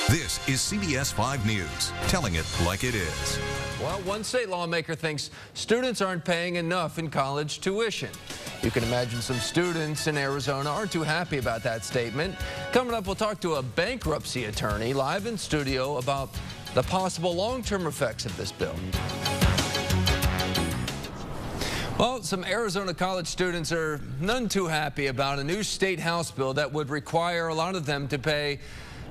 This is CBS 5 News, telling it like it is. Well, one state lawmaker thinks students aren't paying enough in college tuition. You can imagine some students in Arizona aren't too happy about that statement. Coming up, we'll talk to a bankruptcy attorney live in studio about the possible long-term effects of this bill. Well, some Arizona college students are none too happy about a new state House bill that would require a lot of them to pay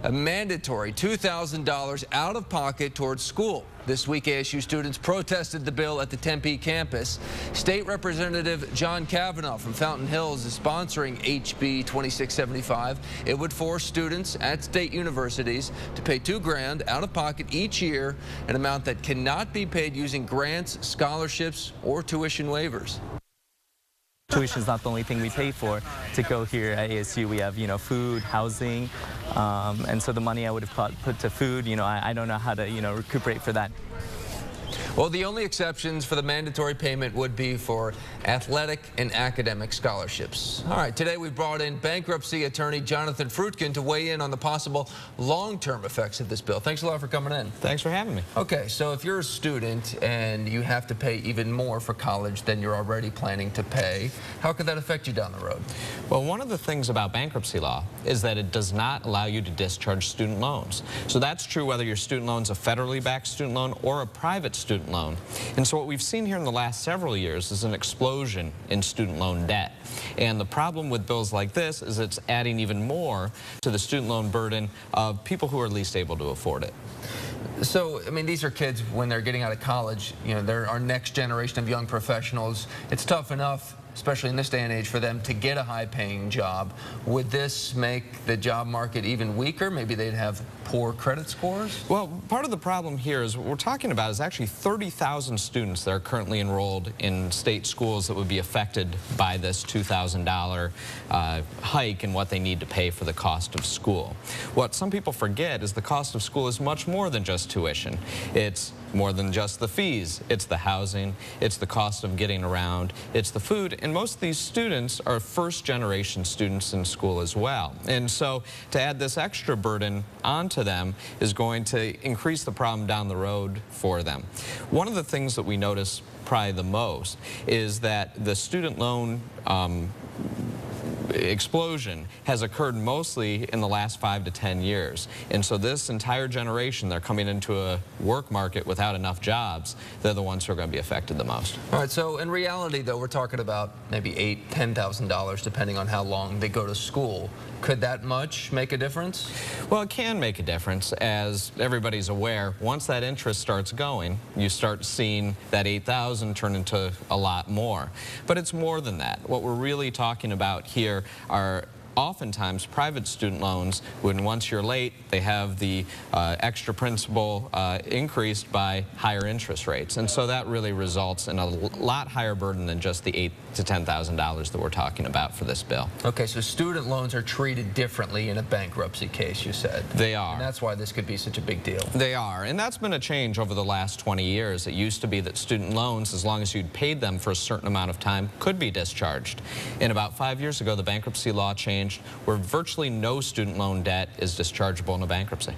a mandatory $2,000 out of pocket towards school. This week, ASU students protested the bill at the Tempe campus. State Representative John Kavanaugh from Fountain Hills is sponsoring HB 2675. It would force students at state universities to pay $2 grand out of pocket each year, an amount that cannot be paid using grants, scholarships, or tuition waivers. Tuition is not the only thing we pay for to go here at ASU. We have, food, housing, and so the money I would have put to food, I don't know how to, recuperate for that. Well, the only exceptions for the mandatory payment would be for athletic and academic scholarships. All right, today we brought in bankruptcy attorney Jonathan Frutkin to weigh in on the possible long-term effects of this bill. Thanks a lot for coming in. Thanks for having me. Okay, so if you're a student and you have to pay even more for college than you're already planning to pay, how could that affect you down the road? Well, one of the things about bankruptcy law is that it does not allow you to discharge student loans. So that's true whether your student loan's a federally backed student loan or a private student loan. And so what we've seen here in the last several years is an explosion in student loan debt. And the problem with bills like this is it's adding even more to the student loan burden of people who are least able to afford it. So, I mean, these are kids when they're getting out of college, they're our next generation of young professionals. It's tough enough, especially in this day and age, for them to get a high-paying job. Would this make the job market even weaker? Maybe they'd have poor credit scores? Well, part of the problem here is what we're talking about is actually 30,000 students that are currently enrolled in state schools that would be affected by this $2,000 hike in what they need to pay for the cost of school. What some people forget is the cost of school is much more than just tuition. It's more than just the fees. It's the housing, it's the cost of getting around, it's the food, and most of these students are first-generation students in school as well. And so to add this extra burden onto them is going to increase the problem down the road for them. One of the things that we notice probably the most is that the student loan explosion has occurred mostly in the last 5 to 10 years. And so this entire generation, they're coming into a work market without enough jobs. They're the ones who are going to be affected the most. All right, so in reality, though, we're talking about maybe $8,000, $10,000, depending on how long they go to school. Could that much make a difference? Well, it can make a difference. As everybody's aware, once that interest starts going, you start seeing that $8,000 turn into a lot more. But it's more than that. What we're really talking about here are oftentimes private student loans when once you're late they have the extra principal increased by higher interest rates, and so that really results in a lot higher burden than just the $8,000 to $10,000 that we're talking about for this bill. Okay, so student loans are treated differently in a bankruptcy case, you said. They are. And that's why this could be such a big deal. They are, and that's been a change over the last 20 years. It used to be that student loans, as long as you'd paid them for a certain amount of time, could be discharged. And about 5 years ago, the bankruptcy law changed where virtually no student loan debt is dischargeable in a bankruptcy.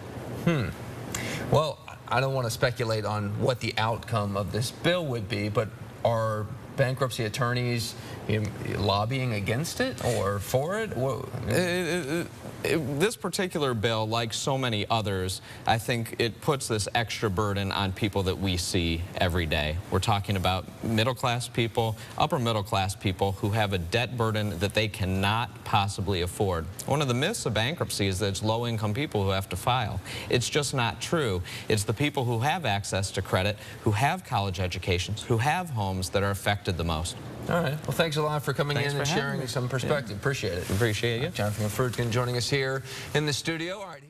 Well, I don't want to speculate on what the outcome of this bill would be, but are bankruptcy attorneys lobbying against it or for it? This particular bill, like so many others, I think it puts this extra burden on people that we see every day. We're talking about middle-class people, upper-middle-class people who have a debt burden that they cannot possibly afford. One of the myths of bankruptcy is that it's low-income people who have to file. It's just not true. It's the people who have access to credit, who have college educations, who have homes that are affected the most. All right. Well, thanks a lot for coming in and sharing some perspective. Yeah. Appreciate it. Appreciate you. Jonathan Frutkin joining us here in the studio. All right.